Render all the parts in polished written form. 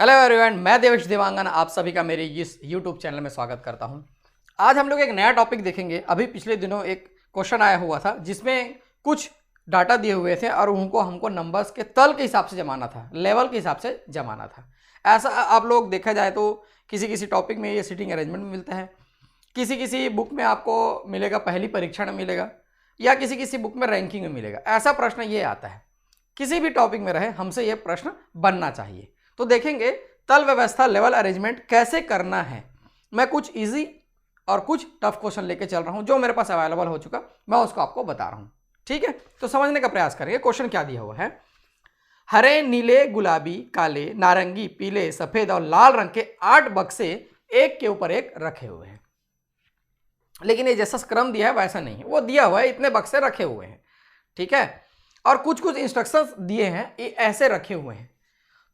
Hello everyone, मैं देवेश देवांगन आप सभी का मेरे इस यूट्यूब चैनल में स्वागत करता हूं। आज हम लोग एक नया टॉपिक देखेंगे। अभी पिछले दिनों एक क्वेश्चन आया हुआ था जिसमें कुछ डाटा दिए हुए थे और उनको हमको नंबर्स के तल के हिसाब से जमाना था, लेवल के हिसाब से जमाना था। ऐसा आप लोग देखा जाए तो किसी किसी टॉपिक में ये सीटिंग अरेंजमेंट में मिलता है, किसी किसी बुक में आपको मिलेगा, पहली परीक्षण में मिलेगा, या किसी किसी बुक में रैंकिंग में मिलेगा। ऐसा प्रश्न ये आता है, किसी भी टॉपिक में रहे हमसे ये प्रश्न बनना चाहिए। तो देखेंगे तल व्यवस्था लेवल अरेंजमेंट कैसे करना है। मैं कुछ इजी और कुछ टफ क्वेश्चन लेके चल रहा हूं, जो मेरे पास अवेलेबल हो चुका मैं उसको आपको बता रहा हूं। ठीक है, तो समझने का प्रयास करेंगे। क्वेश्चन क्या दिया हुआ है, हरे, नीले, गुलाबी, काले, नारंगी, पीले, सफेद और लाल रंग के 8 बक्से एक के ऊपर एक रखे हुए हैं। लेकिन ये जैसा क्रम दिया है वैसा नहीं है, वो दिया हुआ है इतने बक्से रखे हुए हैं। ठीक है, और कुछ कुछ इंस्ट्रक्शंस दिए हैं, ये ऐसे रखे हुए हैं।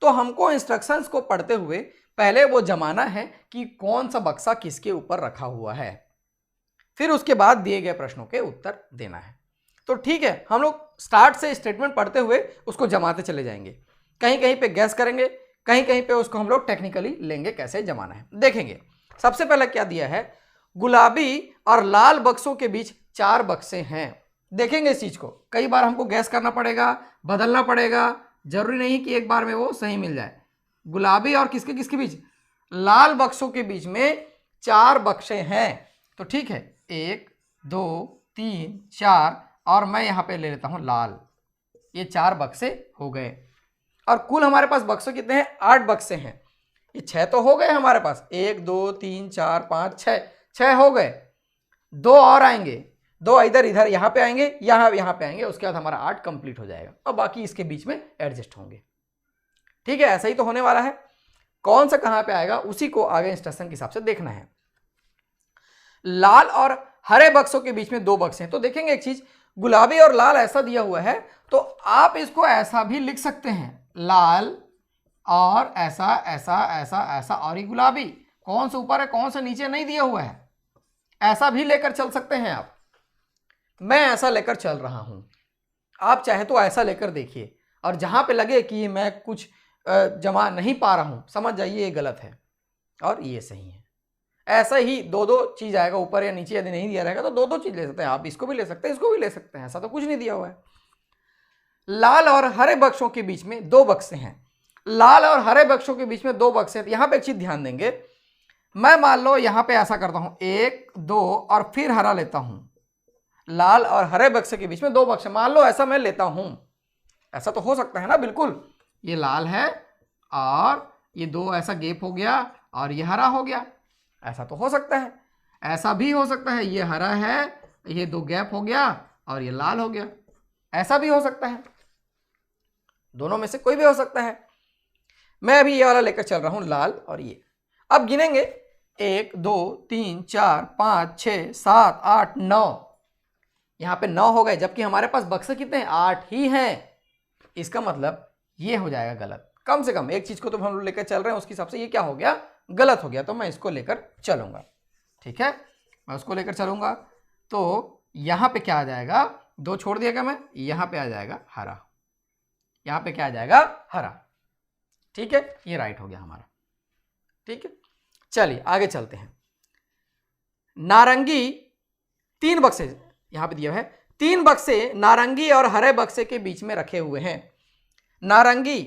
तो हमको इंस्ट्रक्शंस को पढ़ते हुए पहले वो जमाना है कि कौन सा बक्सा किसके ऊपर रखा हुआ है, फिर उसके बाद दिए गए प्रश्नों के उत्तर देना है। तो ठीक है, हम लोग स्टार्ट से स्टेटमेंट पढ़ते हुए उसको जमाते चले जाएंगे। कहीं कहीं पे गैस करेंगे, कहीं कहीं पे उसको हम लोग टेक्निकली लेंगे कैसे जमाना है। देखेंगे सबसे पहले क्या दिया है, गुलाबी और लाल बक्सों के बीच 4 बक्से हैं। देखेंगे इस चीज को, कई बार हमको गैस करना पड़ेगा, बदलना पड़ेगा, जरूरी नहीं कि एक बार में वो सही मिल जाए। गुलाबी और किसके किसके बीच, लाल बक्सों के बीच में 4 बक्से हैं। तो ठीक है, 1 2 3 4 और मैं यहां पे ले लेता हूं लाल। ये 4 बक्से हो गए और कुल हमारे पास बक्से कितने हैं, 8 बक्से हैं। ये 6 तो हो गए हमारे पास, 1 2 3 4 5 6 हो गए। 2 और आएंगे, 2 इधर इधर यहाँ पे आएंगे, यहाँ पे आएंगे, उसके बाद हमारा 8 कंप्लीट हो जाएगा और बाकी इसके बीच में एडजस्ट होंगे। ठीक है, ऐसा ही तो होने वाला है। कौन सा कहां पे आएगा उसी को आगे इंस्ट्रक्शन के हिसाब से देखना है। लाल और हरे बक्सों के बीच में 2 बक्से हैं। तो देखेंगे एक चीज, गुलाबी और लाल ऐसा दिया हुआ है तो आप इसको ऐसा भी लिख सकते हैं, लाल और ऐसा ऐसा ऐसा ऐसा, और ये गुलाबी कौन सा ऊपर है कौन सा नीचे नहीं दिया हुआ है, ऐसा भी लेकर चल सकते हैं आप। मैं ऐसा लेकर चल रहा हूं, आप चाहे तो ऐसा लेकर देखिए, और जहां पे लगे कि मैं कुछ जमा नहीं पा रहा हूं, समझ जाइए ये गलत है और ये सही है। ऐसा ही 2-2 चीज आएगा ऊपर या नीचे, यदि नहीं दिया रहेगा तो 2-2 चीज ले सकते हैं आप, इसको भी ले सकते हैं इसको भी ले सकते हैं, ऐसा तो कुछ नहीं दिया हुआ है। लाल और हरे बक्सों के बीच में 2 बक्से हैं। लाल और हरे बक्सों के बीच में 2 बक्से हैं। यहां पर एक चीज ध्यान देंगे, मैं मान लो यहां पर ऐसा करता हूं, 1 2 और फिर हरा लेता हूं। लाल और हरे बक्से के बीच में 2 बक्से, मान लो ऐसा मैं लेता हूं, ऐसा तो हो सकता है ना, बिल्कुल ये लाल है और ये 2 ऐसा गैप हो गया और ये हरा हो गया, ऐसा तो हो सकता है। ऐसा भी हो सकता है, ये हरा है, ये 2 गैप हो गया और ये लाल हो गया, ऐसा भी हो सकता है। दोनों में से कोई भी हो सकता है। मैं अभी ये वाला लेकर चल रहा हूं, लाल और ये। अब गिनेंगे, 1 2 3 4 5 6 7 8 9, यहां पे 9 हो गए, जबकि हमारे पास बक्से कितने हैं, 8 ही हैं। इसका मतलब ये हो जाएगा गलत। कम से कम एक चीज को तो हम लोग लेकर चल रहे हैं, उसके हिसाब से ये क्या हो गया, गलत हो गया, तो मैं इसको लेकर चलूंगा। ठीक है, मैं उसको लेकर चलूंगा। तो यहां पे क्या आ जाएगा, 2 छोड़ दिया क्या मैं, यहां पे आ जाएगा हरा, यहां पे क्या आ जाएगा, हरा। ठीक है, ये राइट हो गया हमारा। ठीक है, चलिए आगे चलते हैं। नारंगी 3 बक्से यहां पे दिया है, 3 बक्से नारंगी और हरे बक्से के बीच में रखे हुए हैं। नारंगी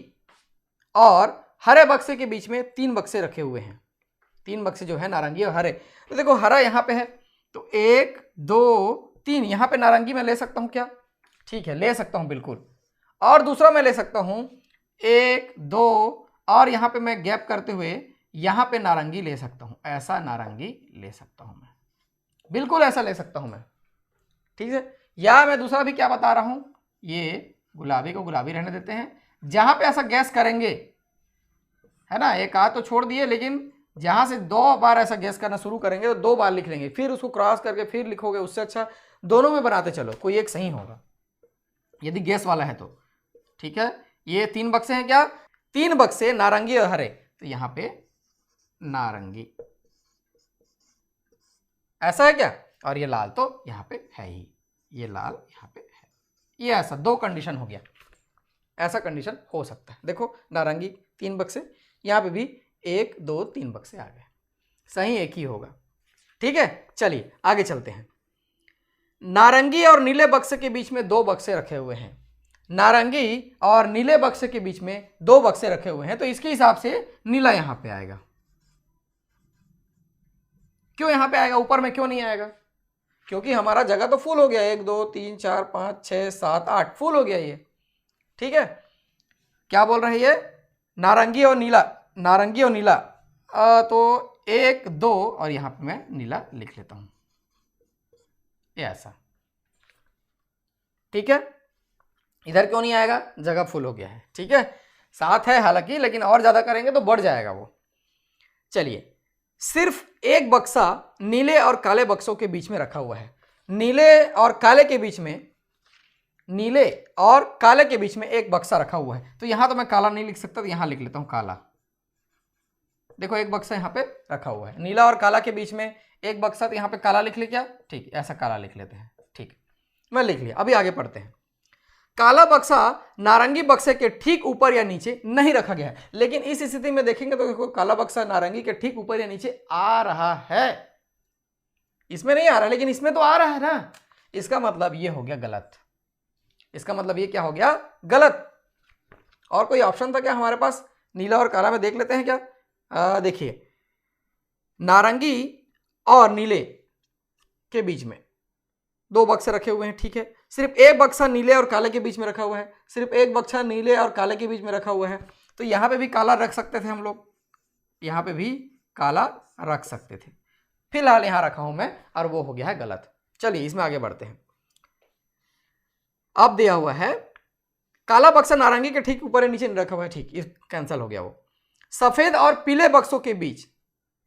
और हरे बक्से के बीच में 3 बक्से रखे हुए हैं। 3 बक्से जो है नारंगी और हरे। तो देखो हरा यहां पे है, तो 1 2 3, यहां पे नारंगी मैं ले सकता हूं क्या, ठीक है ले सकता हूं बिल्कुल। और दूसरा मैं ले सकता हूं 1 2 और यहां पे मैं गैप करते हुए यहां पे नारंगी ले सकता हूं, ऐसा नारंगी ले सकता हूं मैं, बिल्कुल ऐसा ले सकता हूं मैं। ठीक है, या मैं दूसरा भी क्या बता रहा हूं, ये गुलाबी को गुलाबी रहने देते हैं। जहां पे ऐसा गैस करेंगे, है ना, एक आध तो छोड़ दिए, लेकिन जहां से 2 बार ऐसा गैस करना शुरू करेंगे तो 2 बार लिख लेंगे, फिर उसको क्रॉस करके फिर लिखोगे, उससे अच्छा दोनों में बनाते चलो, कोई एक सही होगा यदि गैस वाला है तो। ठीक है, ये 3 बक्से हैं क्या, 3 बक्से नारंगी और हरे, तो यहां पे नारंगी ऐसा है क्या, और ये लाल तो यहां पे है ही, ये लाल यहां पे है, ये ऐसा 2 कंडीशन हो गया, ऐसा कंडीशन हो सकता है। देखो नारंगी 3 बक्से, यहाँ पे भी 1 2 3 बक्से आ गए, सही एक ही होगा। ठीक है, चलिए आगे चलते हैं। नारंगी और नीले बक्से के बीच में 2 बक्से रखे हुए हैं, नारंगी और नीले बक्से के बीच में 2 बक्से रखे हुए हैं, तो इसके हिसाब से नीला यहां पे आएगा। क्यों यहां पे आएगा, ऊपर में क्यों नहीं आएगा? क्योंकि हमारा जगह तो फुल हो गया, 1 2 3 4 5 6 7 8 फुल हो गया ये। ठीक है, क्या बोल रहे हैं ये, नारंगी और नीला, नारंगी और नीला, तो 1 2 और यहां पे मैं नीला लिख लेता हूं, ये ऐसा। ठीक है, इधर क्यों नहीं आएगा, जगह फुल हो गया है। ठीक है, 7 है हालांकि, लेकिन और ज्यादा करेंगे तो बढ़ जाएगा वो। चलिए, सिर्फ एक बक्सा नीले और काले बक्सों के बीच में रखा हुआ है, नीले और काले के बीच में, नीले और काले के बीच में एक बक्सा रखा हुआ है। तो यहां तो मैं काला नहीं लिख सकता, तो यहां लिख लेता हूं काला। देखो एक बक्सा यहां पे रखा हुआ है, नीला और काला के बीच में एक बक्सा, तो यहां पे काला लिख ले क्या, ठीक, ऐसा काला लिख लेते हैं। ठीक, मैं लिख लिया। अभी आगे पढ़ते हैं। काला बक्सा नारंगी बक्से के ठीक ऊपर या नीचे नहीं रखा गया है, लेकिन इस स्थिति में देखेंगे तो देखो काला बक्सा नारंगी के ठीक ऊपर या नीचे आ रहा है, इसमें नहीं आ रहा लेकिन इसमें तो आ रहा है ना, इसका मतलब ये हो गया गलत। इसका मतलब ये क्या हो गया, गलत। और कोई ऑप्शन था क्या हमारे पास, नीला और काला में देख लेते हैं क्या। देखिए, नारंगी और नीले के बीच में 2 बक्से रखे हुए हैं, ठीक है, सिर्फ एक बक्सा नीले और काले के बीच में रखा हुआ है, सिर्फ एक बक्सा नीले और काले के बीच में रखा हुआ है, तो यहां पे भी काला रख सकते थे हम लोग, यहां पे भी काला रख सकते थे। फिलहाल यहां रखा हूं मैं और वो हो गया है गलत। चलिए इसमें आगे बढ़ते हैं। अब दिया हुआ है काला बक्सा नारंगी के ठीक ऊपर या नीचे नहीं रखा हुआ है, ठीक, ये कैंसिल हो गया वो। सफेद और पीले बक्सों के बीच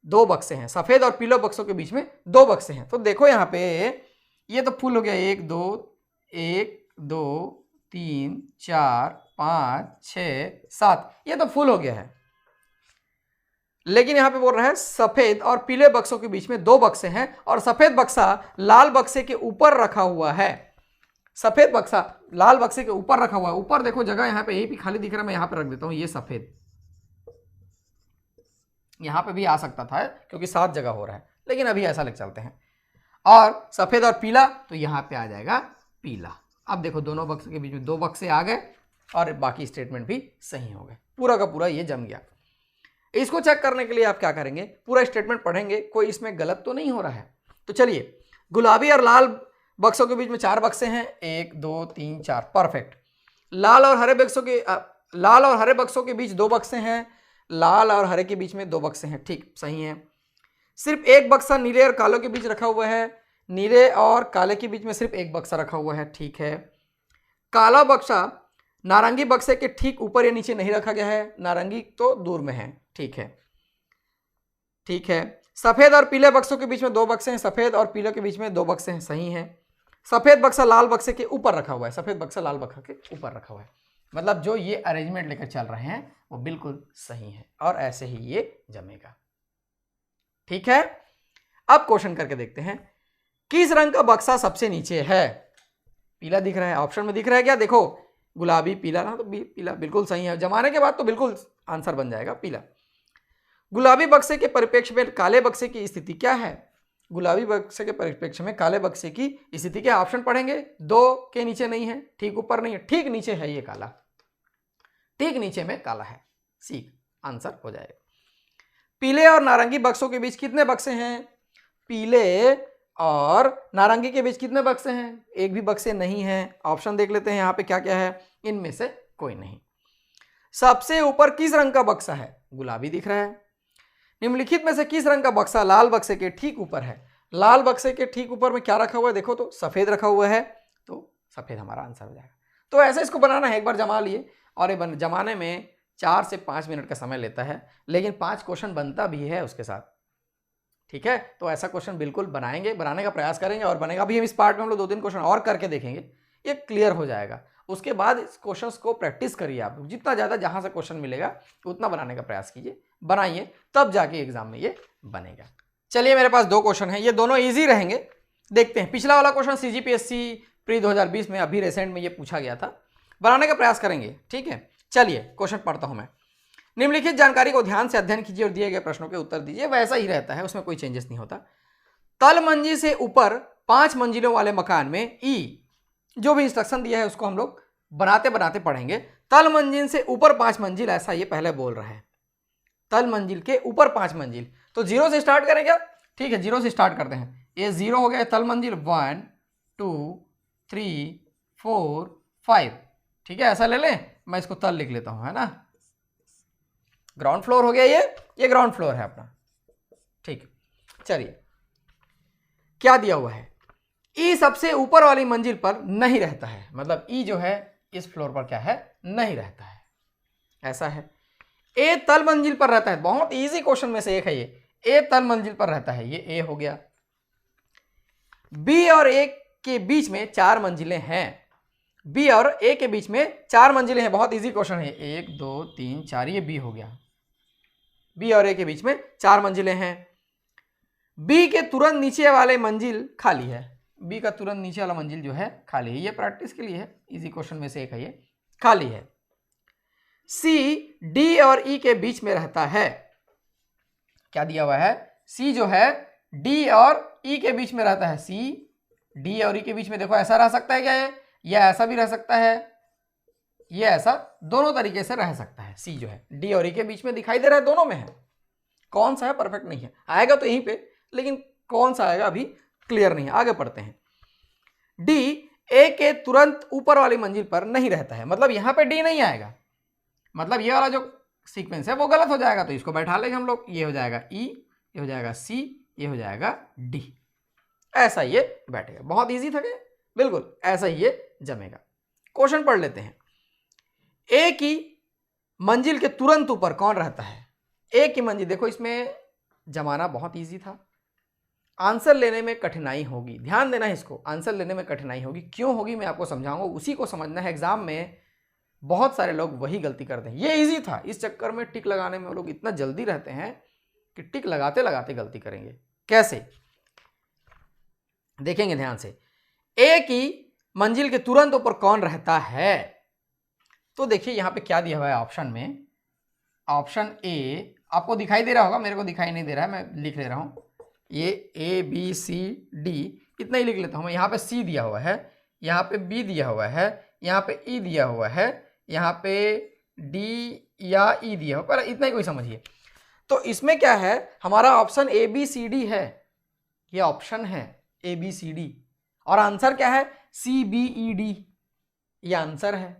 2 बक्से हैं, सफेद और पीले बक्सों के बीच में 2 बक्से हैं, तो देखो यहां पे ये तो फुल हो गया, 1 2 3 4 5 6 7, ये तो फुल हो गया है। लेकिन यहां पे बोल रहा है सफेद और पीले बक्सों के बीच में 2 बक्से हैं और सफेद बक्सा लाल बक्से के ऊपर रखा हुआ है, सफेद बक्सा लाल बक्से के ऊपर रखा हुआ है। ऊपर देखो जगह यहां पे, यही भी खाली दिख रहा है, मैं यहां पे रख देता हूं, ये सफेद यहां पे भी आ सकता था क्योंकि 7 जगह हो रहा है, लेकिन अभी ऐसा लिख चलते हैं। और सफेद और पीला, तो यहां पे आ जाएगा पीला। अब देखो दोनों बक्स के बीच में 2 बक्से आ गए और बाकी स्टेटमेंट भी सही हो गए, पूरा का पूरा ये जम गया। इसको चेक करने के लिए आप क्या करेंगे, पूरा स्टेटमेंट पढ़ेंगे, कोई इसमें गलत तो नहीं हो रहा है। तो चलिए, गुलाबी और लाल बक्सों के बीच में 4 बक्से हैं, 1 2 3 4, परफेक्ट। लाल और हरे बक्सों के बीच 2 बक्से हैं, लाल और हरे के बीच में 2 बक्से हैं, ठीक, सही है। सिर्फ एक बक्सा नीले और कालों के बीच रखा हुआ है, नीले और काले के बीच में सिर्फ एक बक्सा रखा हुआ है, ठीक है। काला बक्सा नारंगी बक्से के ठीक ऊपर या नीचे नहीं रखा गया है, नारंगी तो दूर में है, ठीक है, ठीक है। सफेद और पीले बक्सों के बीच में 2 बक्से हैं, सफेद और पीले के बीच में 2 बक्से हैं, सही है। सफेद बक्सा लाल बक्से के ऊपर रखा हुआ है, सफेद बक्सा लाल बक्से के ऊपर रखा हुआ है, मतलब जो ये अरेंजमेंट लेकर चल रहे हैं वो बिल्कुल सही है और ऐसे ही ये जमेगा। ठीक है, अब क्वेश्चन करके देखते हैं। किस रंग का बक्सा सबसे नीचे है? पीला दिख रहा है, ऑप्शन में दिख रहा है क्या, देखो गुलाबी पीला ना, तो पीला बिल्कुल सही है, जमाने के बाद तो बिल्कुल आंसर बन जाएगा पीला। गुलाबी बक्से के परिप्रेक्ष्य में काले बक्से की स्थिति क्या है? गुलाबी बक्से के परिप्रेक्ष्य में काले बक्से की स्थिति क्या? ऑप्शन पढ़ेंगे, 2 के नीचे नहीं है, ठीक ऊपर नहीं है, ठीक नीचे है, ये काला, ठीक नीचे में काला है, सी आंसर हो जाएगा। पीले और नारंगी बक्सों के बीच कितने बक्से हैं? पीले और नारंगी के बीच कितने बक्से हैं? एक भी बक्से नहीं है। ऑप्शन देख लेते हैं यहाँ पे क्या क्या है, इनमें से कोई नहीं। सबसे ऊपर किस रंग का बक्सा है? गुलाबी दिख रहा है। निम्नलिखित में से किस रंग का बक्सा लाल बक्से के ठीक ऊपर है? लाल बक्से के ठीक ऊपर में क्या रखा हुआ है? देखो तो सफेद रखा हुआ है, तो सफेद हमारा आंसर हो जाएगा। तो ऐसे इसको बनाना है, एक बार जमा लिए, और ये जमाने में 4 से 5 मिनट का समय लेता है, लेकिन 5 क्वेश्चन बनता भी है उसके साथ। ठीक है, तो ऐसा क्वेश्चन बिल्कुल बनाएंगे, बनाने का प्रयास करेंगे और बनेगा भी। हम इस पार्ट में हम लोग 2-3 क्वेश्चन और करके देखेंगे, ये क्लियर हो जाएगा। उसके बाद इस क्वेश्चंस को प्रैक्टिस करिए आप, जितना ज़्यादा जहाँ से क्वेश्चन मिलेगा उतना बनाने का प्रयास कीजिए, बनाइए, तब जाके एग्जाम में ये बनेगा। चलिए, मेरे पास 2 क्वेश्चन हैं, ये दोनों ईजी रहेंगे, देखते हैं। पिछला वाला क्वेश्चन CGPSC प्री 2020 में अभी रिसेंट में ये पूछा गया था, बनाने का प्रयास करेंगे। ठीक है, चलिए क्वेश्चन पढ़ता हूँ मैं। निम्नलिखित जानकारी को ध्यान से अध्ययन कीजिए और दिए गए प्रश्नों के उत्तर दीजिए। वैसा ही रहता है, उसमें कोई चेंजेस नहीं होता। तल मंजिल से ऊपर 5 मंजिलों वाले मकान में ई, जो भी इंस्ट्रक्शन दिया है उसको हम लोग बनाते बनाते पढ़ेंगे। तल मंजिल से ऊपर 5 मंजिल, ऐसा ये पहले बोल रहा है, तल मंजिल के ऊपर 5 मंजिल। तो 0 से स्टार्ट करें क्या? ठीक है, 0 से स्टार्ट करते हैं। ये 0 हो गया तल मंजिल, 1 2 3 4 5, ठीक है, ऐसा ले लें। मैं इसको तल लिख लेता हूं, है ना। ग्राउंड फ्लोर हो गया, ये ग्राउंड फ्लोर है अपना। ठीक, चलिए क्या दिया हुआ है, ई सबसे ऊपर वाली मंजिल पर नहीं रहता है, मतलब ई जो है इस फ्लोर पर क्या है, नहीं रहता है, ऐसा है। ए तल मंजिल पर रहता है, बहुत इजी क्वेश्चन में से एक है ये, ए तल मंजिल पर रहता है, ये ए हो गया। बी और ए के बीच में 4 मंजिलें हैं, बी और ए के बीच में 4 मंजिलें हैं, बहुत इजी क्वेश्चन है। 1 2 3 4, ये बी हो गया। बी और ए के बीच में 4 मंजिलें हैं। बी के तुरंत नीचे वाले मंजिल खाली है, बी का तुरंत नीचे वाला मंजिल जो है खाली है, ये प्रैक्टिस के लिए है, इजी क्वेश्चन में से एक है, ये खाली है। सी डी और ई के बीच में रहता है, क्या दिया हुआ है, सी जो है डी और ई के बीच में रहता है, सी डी और ई के बीच में, देखो ऐसा रह सकता है क्या ये, या ऐसा भी रह सकता है, ये ऐसा, दोनों तरीके से रह सकता है। सी जो है डी और ई के बीच में दिखाई दे रहा है, दोनों में है, कौन सा है परफेक्ट नहीं है, आएगा तो यहीं पे, लेकिन कौन सा आएगा अभी क्लियर नहीं है, आगे पढ़ते हैं। डी ए के तुरंत ऊपर वाली मंजिल पर नहीं रहता है, मतलब यहां पे डी नहीं आएगा, मतलब ये वाला जो सीक्वेंस है वो गलत हो जाएगा, तो इसको बैठा लेंगे हम लोग, ये हो जाएगा ई, ये हो जाएगा सी, ये हो जाएगा डी, ऐसा ये बैठेगा। बहुत इजी था क्या? बिल्कुल ऐसा ही ये जमेगा। क्वेश्चन पढ़ लेते हैं। ए की मंजिल के तुरंत ऊपर कौन रहता है? ए की मंजिल, देखो इसमें जमाना बहुत इजी था, आंसर लेने में कठिनाई होगी, ध्यान देना है इसको, आंसर लेने में कठिनाई होगी, क्यों होगी मैं आपको समझाऊंगा, उसी को समझना है। एग्जाम में बहुत सारे लोग वही गलती करते हैं, ये इजी था, इस चक्कर में टिक लगाने में वो लोग इतना जल्दी रहते हैं कि टिक लगाते लगाते गलती करेंगे। कैसे देखेंगे ध्यान से। ए की मंजिल के तुरंत ऊपर कौन रहता है? तो देखिए यहां पे क्या दिया हुआ है ऑप्शन में, ऑप्शन ए आपको दिखाई दे रहा होगा, मेरे को दिखाई नहीं दे रहा है, मैं लिख ले रहा हूं, ये ए बी सी डी इतना ही लिख लेता हूं मैं। यहाँ पे सी दिया हुआ है, यहाँ पे बी दिया हुआ है, यहाँ पे ई दिया हुआ है, यहाँ पे डी या ई दिया हुआ, पर इतना ही कोई समझिए। तो इसमें क्या है, हमारा option A B C D है, ये ऑप्शन है ए बी सी डी, और आंसर क्या है सी बी ई डी, ये आंसर है।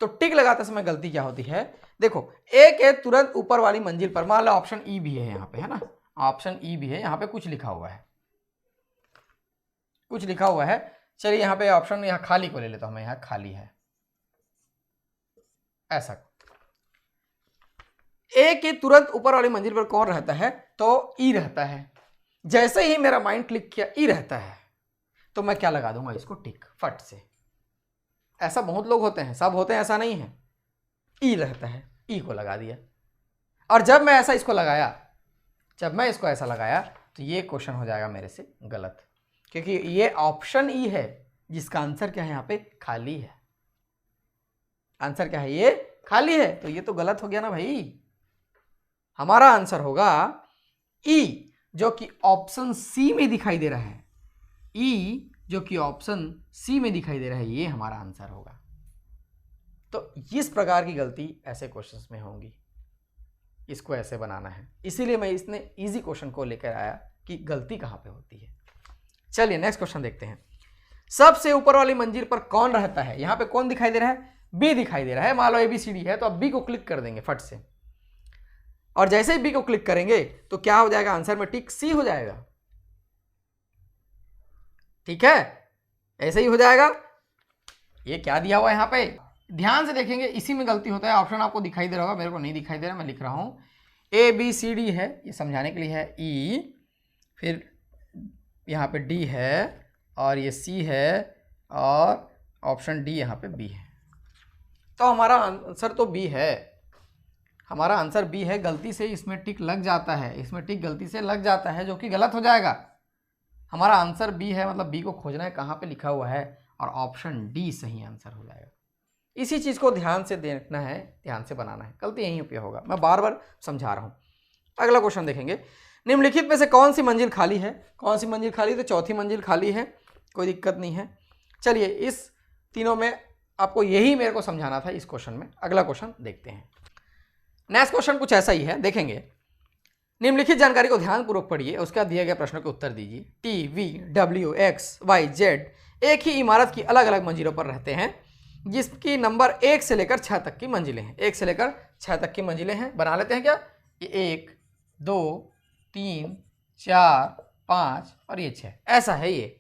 तो टिक लगाते समय गलती क्या होती है, देखो ए के तुरंत ऊपर वाली मंजिल पर, मान लो ऑप्शन ई भी है यहाँ पे, है ना, ऑप्शन ई भी है, यहाँ पे कुछ लिखा हुआ है, कुछ लिखा हुआ है, चलिए यहाँ पे ऑप्शन, यहाँ खाली को ले लेता हूं मैं, यहाँ खाली है, ऐसा। ए के तुरंत ऊपर वाली मंजिल पर कौन रहता है? तो ई रहता है। जैसे ही मेरा माइंड क्लिक किया ई रहता है, तो मैं क्या लगा दूंगा इसको, टिक, फट से। ऐसा बहुत लोग होते हैं, सब होते हैं ऐसा नहीं है, ई रहता है, ई को लगा दिया। और जब मैं ऐसा इसको लगाया, जब मैं इसको ऐसा लगाया, तो ये क्वेश्चन हो जाएगा मेरे से गलत, क्योंकि ये ऑप्शन ई है जिसका आंसर क्या है, यहाँ पे खाली है, आंसर क्या है, ये खाली है, तो ये तो गलत हो गया ना भाई। हमारा आंसर होगा ई, जो कि ऑप्शन सी में दिखाई दे रहा है, ई जो कि ऑप्शन सी में दिखाई दे रहा है, ये हमारा आंसर होगा। तो इस प्रकार की गलती ऐसे क्वेश्चंस में होंगी, इसको ऐसे बनाना है, इसीलिए मैं इसने इजी क्वेश्चन को लेकर आया कि गलती कहाँ पे होती है। चलिए नेक्स्ट क्वेश्चन देखते हैं। सबसे ऊपर वाली मंजिल पर कौन रहता है? यहाँ पे कौन दिखाई दे रहा है? बी दिखाई दे रहा है, मान लो ABCD है, तो अब बी को क्लिक कर देंगे फट से, और जैसे ही बी को क्लिक करेंगे तो क्या हो जाएगा, आंसर में टिक सी हो जाएगा, ठीक है, ऐसे ही हो जाएगा। ये क्या दिया हुआ है यहाँ पे, ध्यान से देखेंगे, इसी में गलती होता है। ऑप्शन आपको दिखाई दे रहा होगा, मेरे को नहीं दिखाई दे रहा, मैं लिख रहा हूँ ABCD है, ये समझाने के लिए है, ई, फिर यहाँ पे डी है, और ये सी है, और ऑप्शन डी यहाँ पे बी है। तो हमारा आंसर तो बी है, हमारा आंसर बी है। गलती से इसमें टिक लग जाता है, इसमें टिक गलती से लग जाता है, जो कि गलत हो जाएगा। हमारा आंसर बी है, मतलब बी को खोजना है कहाँ पे लिखा हुआ है, और ऑप्शन डी सही आंसर हो जाएगा। इसी चीज़ को ध्यान से देखना है, ध्यान से बनाना है, गलती यहीं पे होगा, मैं बार बार समझा रहा हूँ। अगला क्वेश्चन देखेंगे, निम्नलिखित में से कौन सी मंजिल खाली है? कौन सी मंजिल खाली? तो चौथी मंजिल खाली है, कोई दिक्कत नहीं है। चलिए इस तीनों में आपको यही मेरे को समझाना था इस क्वेश्चन में। अगला क्वेश्चन देखते हैं। नेक्स्ट क्वेश्चन कुछ ऐसा ही है, देखेंगे। निम्नलिखित जानकारी को ध्यानपूर्वक पढ़िए, उसका दिए गए प्रश्नों के उत्तर दीजिए। T, V, W, X, Y, Z एक ही इमारत की अलग अलग मंजिलों पर रहते हैं, जिसकी नंबर 1 से लेकर 6 तक की मंजिलें हैं। 1 से लेकर 6 तक की मंजिलें हैं। बना लेते हैं क्या? ये 1, 2, 3, 4, 5 और ये 6, ऐसा है ये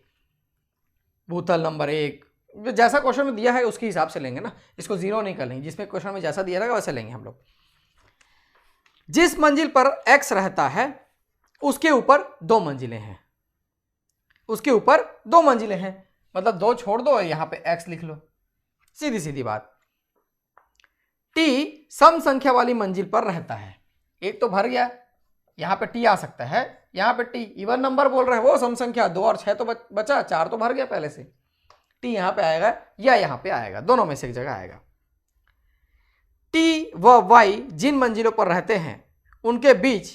भूतल नंबर 1। जैसा क्वेश्चन में दिया है उसके हिसाब से लेंगे ना, इसको जीरो नहीं कर लेंगे, जिसमें क्वेश्चन में जैसा दिया रहेगा वैसे लेंगे हम लोग। जिस मंजिल पर x रहता है उसके ऊपर 2 मंजिलें हैं, उसके ऊपर 2 मंजिलें हैं, मतलब 2 छोड़ दो और यहां पे x लिख लो, सीधी सीधी बात। t सम संख्या वाली मंजिल पर रहता है, एक तो भर गया, यहां पे t आ सकता है, यहां पे t इवन नंबर बोल रहे हैं, वो सम संख्या 2 और 6 तो बचा, 4 तो भर गया पहले से। t यहां पे आएगा या यहां पे आएगा, दोनों में से एक जगह आएगा। t व y जिन मंजिलों पर रहते हैं उनके बीच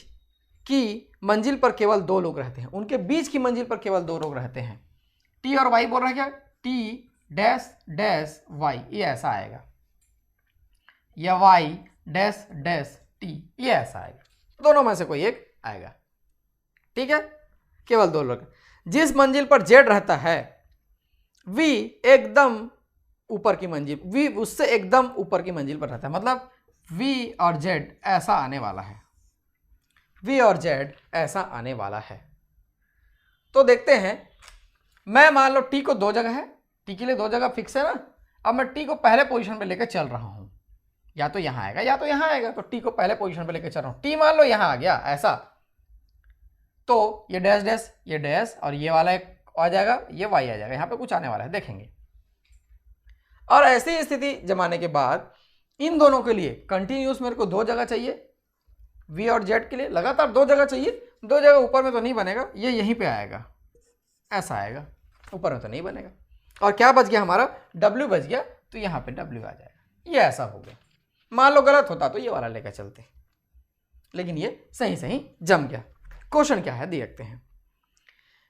की मंजिल पर केवल 2 लोग रहते हैं, उनके बीच की मंजिल पर केवल 2 लोग रहते हैं। t और y बोल रहे हैं क्या? t डैश डैश y, ये ऐसा आएगा, या y डैश डैश t, ये ऐसा आएगा, दोनों में से कोई एक आएगा। ठीक है, केवल 2 लोग। जिस मंजिल पर z रहता है v एकदम ऊपर की मंजिल, v उससे एकदम ऊपर की मंजिल पर रहता है, मतलब v और z ऐसा आने वाला है, v और z ऐसा आने वाला है। तो देखते हैं, मैं मान लो t को 2 जगह है, t के लिए 2 जगह फिक्स है ना। अब मैं t को पहले पोजीशन पे लेकर चल रहा हूं, या तो यहां आएगा या तो यहां आएगा, तो t को पहले पोजीशन पे लेकर चल रहा हूं। t मान लो यहां आ गया ऐसा, तो ये डैश डैश, ये डैश और ये वाला एक आ जाएगा, ये y आ जाएगा, यहां पे कुछ आने वाला है, देखेंगे। और ऐसी स्थिति जमाने के बाद इन दोनों के लिए कंटिन्यूस मेरे को 2 जगह चाहिए, v और z के लिए लगातार 2 जगह चाहिए। 2 जगह ऊपर में तो नहीं बनेगा, ये यहीं पे आएगा, ऐसा आएगा, ऊपर में तो नहीं बनेगा। और क्या बच गया हमारा? w बच गया, तो यहाँ पे w आ जाएगा, ये ऐसा हो गया। मान लो गलत होता तो ये वाला लेकर चलते, लेकिन ये सही सही जम गया। क्वेश्चन क्या है देखते हैं।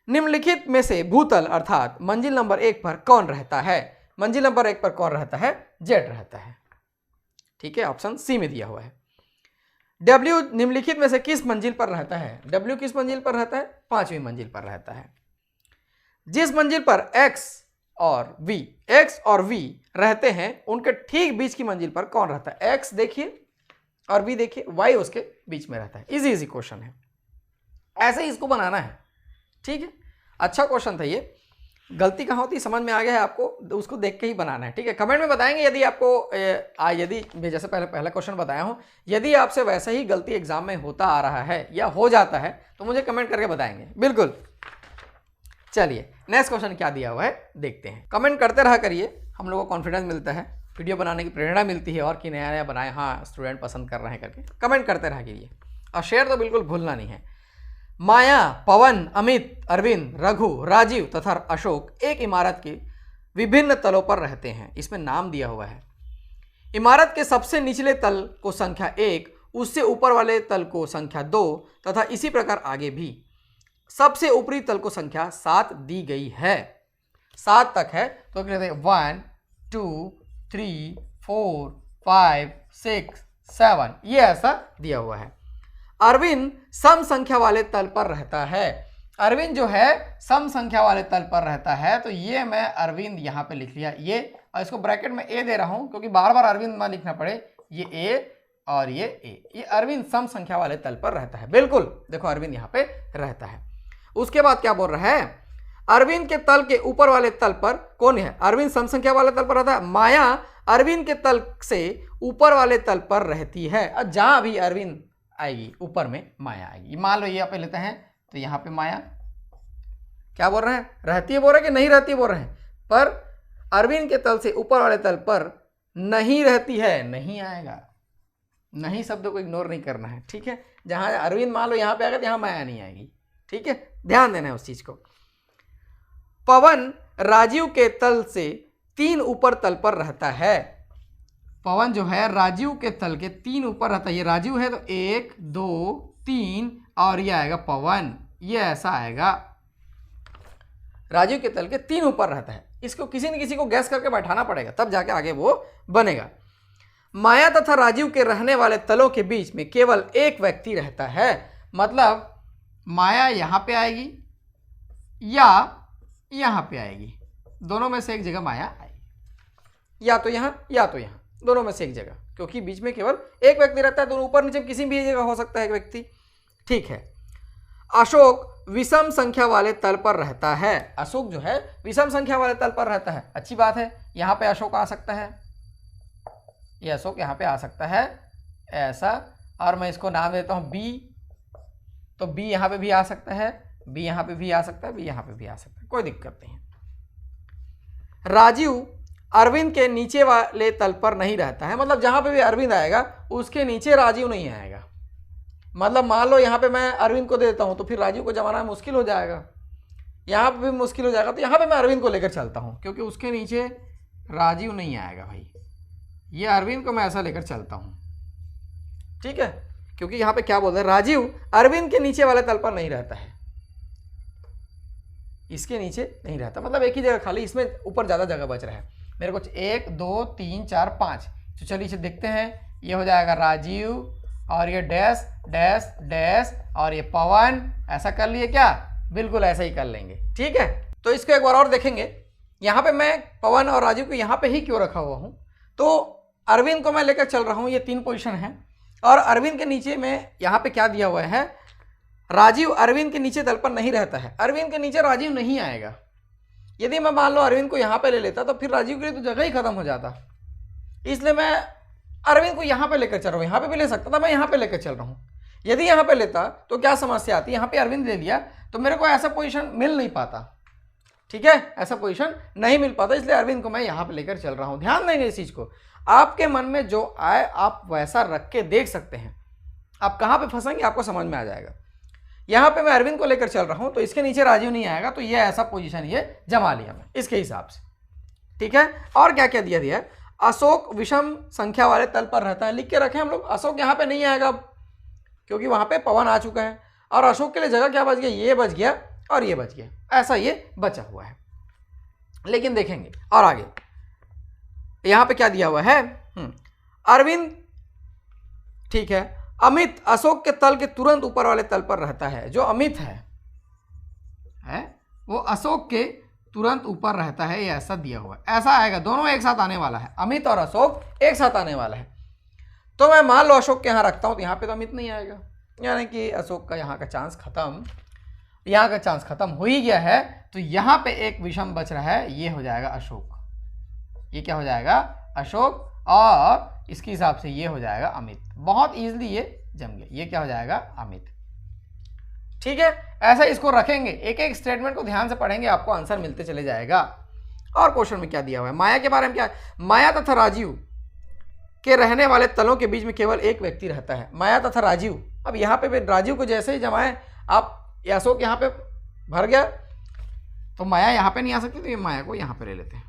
निम्नलिखित में से भूतल अर्थात मंजिल नंबर 1 पर कौन रहता है? मंजिल नंबर 1 पर कौन रहता है? z रहता है। ठीक है, ऑप्शन सी में दिया हुआ है। W निम्नलिखित में से किस मंजिल पर रहता है? W किस मंजिल पर रहता है? 5वीं मंजिल पर रहता है। जिस मंजिल पर x और v रहते हैं उनके ठीक बीच की मंजिल पर कौन रहता है? x देखिए और v देखिए, y उसके बीच में रहता है। इजी क्वेश्चन है, ऐसे ही इसको बनाना है। ठीक है, अच्छा क्वेश्चन था ये। गलती कहाँ होती समझ में आ गया है आपको, उसको देख के ही बनाना है। ठीक है, कमेंट में बताएंगे यदि आपको यदि मैं जैसे पहला क्वेश्चन बताया हूँ, यदि आपसे वैसा ही गलती एग्जाम में होता आ रहा है या हो जाता है तो मुझे कमेंट करके बताएंगे, बिल्कुल। चलिए नेक्स्ट क्वेश्चन क्या दिया हुआ है देखते हैं। कमेंट करते रहा करिए, हम लोगों को कॉन्फिडेंस मिलता है, वीडियो बनाने की प्रेरणा मिलती है, और कि नया नया बनाए, हाँ स्टूडेंट पसंद कर रहे हैं करके कमेंट करते रहा करिए, और शेयर तो बिल्कुल भूलना नहीं है। माया, पवन, अमित, अरविंद, रघु, राजीव तथा अशोक एक इमारत के विभिन्न तलों पर रहते हैं, इसमें नाम दिया हुआ है। इमारत के सबसे निचले तल को संख्या 1, उससे ऊपर वाले तल को संख्या 2 तथा इसी प्रकार आगे भी। सबसे ऊपरी तल को संख्या 7 दी गई है, 7 तक है, तो कहते हैं 1 2 3 4 5 6 7, ये ऐसा दिया हुआ है। अरविंद सम संख्या वाले तल पर रहता है। अरविंद जो है सम संख्या वाले तल पर रहता है, तो ये मैं अरविंद यहाँ पे लिख लिया, ये, और इसको ब्रैकेट में ए दे रहा हूँ क्योंकि बार बार अरविंद ना लिखना पड़े, ये ए और ये ए, ये अरविंद सम संख्या वाले तल पर रहता है। बिल्कुल देखो अरविंद यहाँ पे रहता है। उसके बाद क्या बोल रहा है? अरविंद के तल के ऊपर वाले तल पर कौन है? अरविंद सम संख्या वाले तल पर रहता है। माया अरविंद के तल से ऊपर वाले तल पर रहती है, और जहां भी अरविंद आएगी ऊपर में माया आएगी। मान लो ये यहाँ पे लेते हैं, तो यहाँ पे माया क्या बोल रहे हैं? रहती है बोल रहे हैं कि नहीं रहती बोल रहे हैं? पर अरविंद के तल से ऊपर वाले तल पर नहीं रहती है, नहीं आएगा, नहीं शब्दों को इग्नोर नहीं करना है। ठीक है, जहां अरविंद मान लो यहाँ पे आएगा, यहाँ माया नहीं आएगी। ठीक है, ध्यान देना है उस चीज को। पवन राजीव के तल से 3 ऊपर तल पर रहता है। पवन जो है राजीव के तल के 3 ऊपर रहता है। ये राजीव है तो 1 2 3 और ये आएगा पवन, ये ऐसा आएगा। राजीव के तल के 3 ऊपर रहता है। इसको किसी न किसी को गैस करके बैठाना पड़ेगा, तब जाके आगे वो बनेगा। माया तथा राजीव के रहने वाले तलों के बीच में केवल एक व्यक्ति रहता है। मतलब माया यहाँ पे आएगी या यहाँ पे आएगी, दोनों में से एक जगह माया आएगी, या तो यहाँ या तो यहाँ, दोनों में से एक जगह, क्योंकि बीच में केवल एक व्यक्ति रहता है। दोनों ऊपर नीचे किसी भी जगह हो सकता है एक व्यक्ति। ठीक है। अशोक विषम संख्या वाले तल पर रहता है। अशोक जो है विषम संख्या वाले तल पर रहता है, अच्छी बात है। यहाँ पे अशोक आ सकता है, ये अशोक यहाँ पे आ सकता है ऐसा, और मैं इसको नाम देता हूँ बी। तो बी यहाँ पे भी आ सकता है, बी यहाँ पे भी आ सकता है, बी यहाँ पे भी आ सकता है, कोई दिक्कत नहीं है। राजीव अरविंद के नीचे वाले तल पर नहीं रहता है। मतलब जहाँ पे भी अरविंद आएगा उसके नीचे राजीव नहीं आएगा। मतलब मान लो यहाँ पे मैं अरविंद को दे देता हूँ तो फिर राजीव को जमाना मुश्किल हो जाएगा, यहाँ पे भी मुश्किल हो जाएगा। तो यहाँ पे मैं अरविंद को लेकर चलता हूँ क्योंकि उसके नीचे राजीव नहीं आएगा भाई। ये अरविंद को मैं ऐसा लेकर चलता हूँ, ठीक है, क्योंकि यहाँ पे क्या बोल रहे हैं, राजीव अरविंद के नीचे वाले तल पर नहीं रहता है, इसके नीचे नहीं रहता। मतलब एक ही जगह खाली, इसमें ऊपर ज़्यादा जगह बच रहा है मेरे को। 1 2 3 4 5, तो चलिए इसे देखते हैं। ये हो जाएगा राजीव और ये डैश डैश डैश और ये पवन। ऐसा कर लिए क्या? बिल्कुल ऐसा ही कर लेंगे, ठीक है। तो इसको एक बार और देखेंगे। यहाँ पे मैं पवन और राजीव को यहाँ पे ही क्यों रखा हुआ हूँ, तो अरविंद को मैं लेकर चल रहा हूँ। ये 3 पोजीशन है और अरविंद के नीचे में यहाँ पे क्या दिया हुआ है, राजीव अरविंद के नीचे तल पर नहीं रहता है। अरविंद के नीचे राजीव नहीं आएगा। यदि मैं मान लो अरविंद को यहाँ पे ले लेता तो फिर राजीव के लिए तो जगह ही खत्म हो जाता। इसलिए मैं अरविंद को यहाँ पे लेकर चल रहा हूँ। यहाँ पे भी ले सकता था, मैं यहाँ पे लेकर चल रहा हूँ। यदि यहाँ पे लेता तो क्या समस्या आती, यहाँ पे अरविंद ले लिया तो मेरे को ऐसा पोजीशन मिल नहीं पाता, ठीक है, ऐसा पोजीशन नहीं मिल पाता। इसलिए अरविंद को मैं यहाँ पे लेकर चल रहा हूँ। ध्यान देंगे इस चीज़ को। आपके मन में जो आए आप वैसा रख के देख सकते हैं। आप कहाँ पे फंसेंगे आपको समझ में आ जाएगा। यहाँ पे मैं अरविंद को लेकर चल रहा हूँ तो इसके नीचे राजीव नहीं आएगा, तो ये ऐसा पोजीशन ये जमा लिया मैं इसके हिसाब से, ठीक है। और क्या क्या दिया है, अशोक विषम संख्या वाले तल पर रहता है, लिख के रखें हम लोग। अशोक यहाँ पे नहीं आएगा क्योंकि वहाँ पे पवन आ चुका है, और अशोक के लिए जगह क्या बच गया, ये बच गया और ये बच गया, ऐसा ये बचा हुआ है। लेकिन देखेंगे और आगे यहाँ पे क्या दिया हुआ है, अरविंद, ठीक है। अमित अशोक के तल के तुरंत ऊपर वाले तल पर रहता है। जो अमित है वो अशोक के तुरंत ऊपर रहता है, ये ऐसा दिया हुआ है, ऐसा आएगा। दोनों एक साथ आने वाला है, अमित और अशोक एक साथ आने वाला है। तो मैं मान लो अशोक के यहाँ रखता हूँ तो यहाँ पे तो अमित नहीं आएगा, यानी कि अशोक का यहाँ का चांस खत्म, यहाँ का चांस खत्म हो ही गया है। तो यहाँ पे एक विषम बच रहा है, ये हो जाएगा अशोक। ये क्या हो जाएगा, अशोक, और इसके हिसाब से ये हो जाएगा अमित। बहुत इजीली ये जम गया, ये क्या हो जाएगा, अमित, ठीक है। ऐसा इसको रखेंगे, एक एक स्टेटमेंट को ध्यान से पढ़ेंगे, आपको आंसर मिलते चले जाएगा। और क्वेश्चन में क्या दिया हुआ है, माया के बारे में क्या है, माया तथा राजीव के रहने वाले तलों के बीच में केवल एक व्यक्ति रहता है। माया तथा राजीव, अब यहाँ पे राजीव को जैसे ही जमाए आप, अशोक यहाँ पे भर गया तो माया यहाँ पे नहीं आ सकती, तो ये माया को यहाँ पे ले लेते हैं।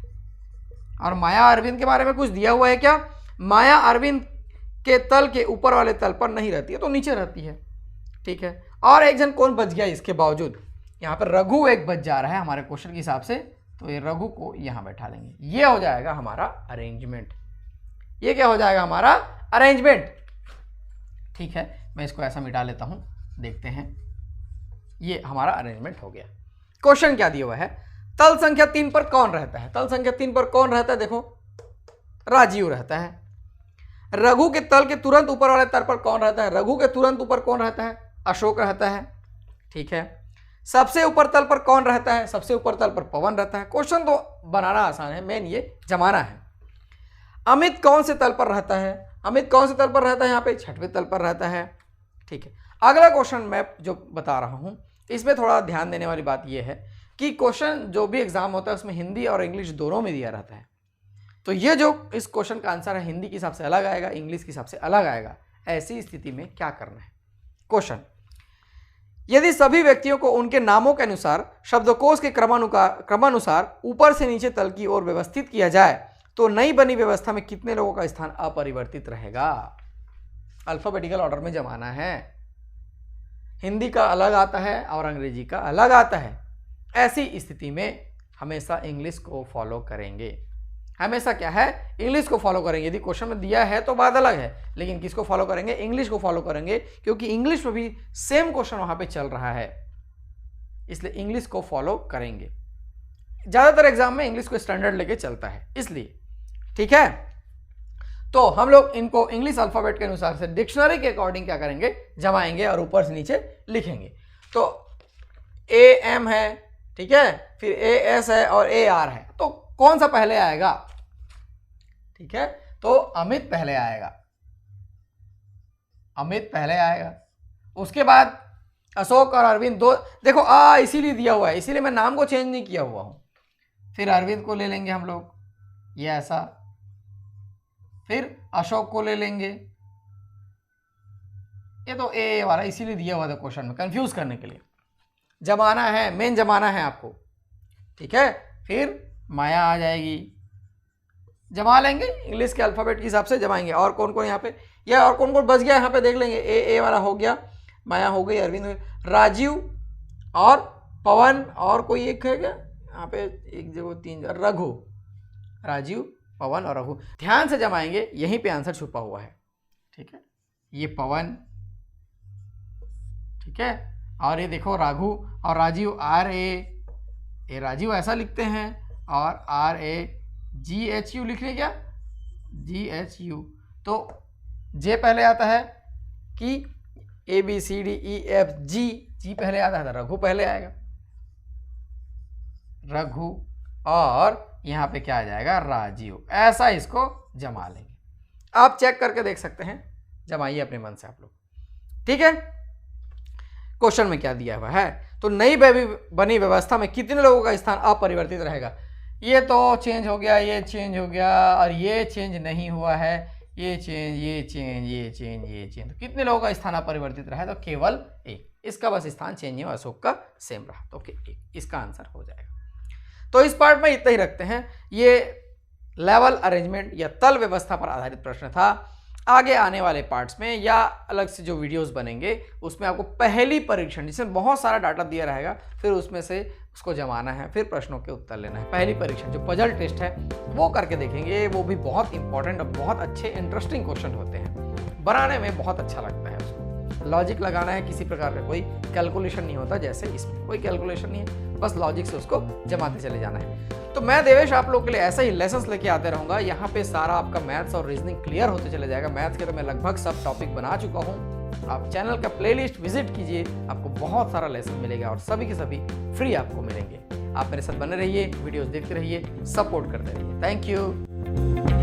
और माया अरविंद के बारे में कुछ दिया हुआ है क्या, माया अरविंद के तल के ऊपर वाले तल पर नहीं रहती है, तो नीचे रहती है, ठीक है। और एक जन कौन बच गया इसके बावजूद, यहाँ पर रघु एक बच जा रहा है हमारे क्वेश्चन के हिसाब से, तो ये रघु को यहाँ बैठा लेंगे। ये हो जाएगा हमारा अरेंजमेंट, ये क्या हो जाएगा हमारा अरेंजमेंट, ठीक है। मैं इसको ऐसा मिटा लेता हूँ, देखते हैं, ये हमारा अरेंजमेंट हो गया। क्वेश्चन क्या दिया हुआ है, तल संख्या 3 पर कौन रहता है। तल संख्या 3 पर कौन रहता है, देखो राजीव रहता है। रघु के तल के तुरंत ऊपर वाले तल पर कौन रहता है, रघु के तुरंत ऊपर कौन रहता है, अशोक रहता है, ठीक है। सबसे ऊपर तल पर कौन रहता है, सबसे ऊपर तल पर पवन रहता है। क्वेश्चन तो बनाना आसान है, मेन ये जमाना है। अमित कौन से तल पर रहता है, अमित कौन से तल पर रहता है, यहाँ पे 6वें तल पर रहता है, ठीक है। अगला क्वेश्चन मैं जो बता रहा हूँ इसमें थोड़ा ध्यान देने वाली बात यह है कि क्वेश्चन जो भी एग्जाम होता है उसमें हिंदी और इंग्लिश दोनों में दिया रहता है। तो ये जो इस क्वेश्चन का आंसर है हिंदी के हिसाब से अलग आएगा, इंग्लिश के हिसाब से अलग आएगा। ऐसी स्थिति में क्या करना है, क्वेश्चन, यदि सभी व्यक्तियों को उनके नामों के अनुसार शब्दकोश के क्रमानुसार ऊपर से नीचे तल की ओर व्यवस्थित किया जाए तो नई बनी व्यवस्था में कितने लोगों का स्थान अपरिवर्तित रहेगा? अल्फाबेटिकल ऑर्डर में जमाना है, हिंदी का अलग आता है और अंग्रेजी का अलग आता है। ऐसी स्थिति में हमेशा इंग्लिश को फॉलो करेंगे। हमेशा क्या है, इंग्लिश को फॉलो करेंगे। यदि क्वेश्चन में दिया है तो बात अलग है, लेकिन किसको फॉलो करेंगे? इंग्लिश को फॉलो करेंगे, क्योंकि इंग्लिश में भी सेम क्वेश्चन वहां पे चल रहा है, इसलिए इंग्लिश को फॉलो करेंगे। ज्यादातर एग्जाम में इंग्लिश को स्टैंडर्ड लेके चलता है, इसलिए ठीक है। तो हम लोग इनको इंग्लिश अल्फाबेट के अनुसार से डिक्शनरी के अकॉर्डिंग क्या करेंगे, जमाएंगे और ऊपर से नीचे लिखेंगे। तो AM है, ठीक है, फिर AS है और AR है, तो कौन सा पहले आएगा? ठीक है, तो अमित पहले आएगा, अमित पहले आएगा। उसके बाद अशोक और अरविंद दो, देखो इसीलिए दिया हुआ है, इसीलिए मैं नाम को चेंज नहीं किया हुआ हूं। फिर अरविंद को ले लेंगे हम लोग, ये ऐसा, फिर अशोक को ले लेंगे, ये तो ए वाला इसीलिए दिया हुआ था क्वेश्चन में, कंफ्यूज करने के लिए। जमाना है, मेन जमाना है आपको, ठीक है। फिर माया आ जाएगी, जमा लेंगे इंग्लिश के अल्फाबेट के हिसाब से जमाएंगे। और कौन कौन यहाँ पे, या और कौन कौन बच गया यहाँ पे देख लेंगे। ए वाला हो गया, माया हो गई, अरविंद, राजीव और पवन, और कोई एक है क्या यहाँ पे, एक जगह तीन, रघु, राजीव, पवन और रघु। ध्यान से जमाएंगे, यहीं पे आंसर छुपा हुआ है, ठीक है। ये पवन, ठीक है, और ये देखो राघु और राजीव, RA, राजीव ऐसा लिखते हैं, और RAGHU लिख रहे क्या, GHU। तो जे पहले आता है कि ABCDEFG, जी पहले आता है, रघु पहले आएगा, रघु, और यहाँ पे क्या आ जाएगा, राजीव। ऐसा इसको जमा लेंगे। आप चेक करके देख सकते हैं, जमाइए अपने मन से आप लोग, ठीक है। क्वेश्चन में क्या दिया हुआ है, तो नई बनी व्यवस्था में कितने लोगों का स्थान अपरिवर्तित रहेगा? ये तो चेंज हो गया, ये चेंज हो गया, और ये चेंज नहीं हुआ है, ये चेंज, ये चेंज, ये चेंज, ये चेंज। तो कितने लोगों का स्थान अपरिवर्तित रहा है? तो केवल एक, इसका बस स्थान चेंज नहीं हुआ, अशोक का सेम रहा, तो एक, इसका आंसर हो जाएगा। तो इस पार्ट में इतना ही रखते हैं। ये लेवल अरेंजमेंट या तल व्यवस्था पर आधारित प्रश्न था। आगे आने वाले पार्ट्स में या अलग से जो वीडियोस बनेंगे उसमें आपको पहली परीक्षण, जिसमें बहुत सारा डाटा दिया रहेगा, फिर उसमें से उसको जमाना है, फिर प्रश्नों के उत्तर लेना है। पहली परीक्षण जो पजल टेस्ट है वो करके देखेंगे, वो भी बहुत इंपॉर्टेंट और बहुत अच्छे इंटरेस्टिंग क्वेश्चन होते हैं, बनाने में बहुत अच्छा लगता है। उसको लॉजिक लगाना है, किसी प्रकार का कोई कैलकुलेशन नहीं होता, जैसे इसमें कोई कैलकुलेशन नहीं है, बस लॉजिक से उसको जमाते चले जाना है। तो मैं देवेश आप लोग के लिए ऐसा ही लेसन्स लेके आते रहूँगा। यहाँ पे सारा आपका मैथ्स और रीजनिंग क्लियर होते चले जाएगा। मैथ्स के तो मैं लगभग सब टॉपिक बना चुका हूँ। आप चैनल का प्लेलिस्ट विजिट कीजिए, आपको बहुत सारा लेसन मिलेगा और सभी के सभी फ्री आपको मिलेंगे। आप मेरे साथ बने रहिए, वीडियोस देखते रहिए, सपोर्ट करते रहिए। Thank you.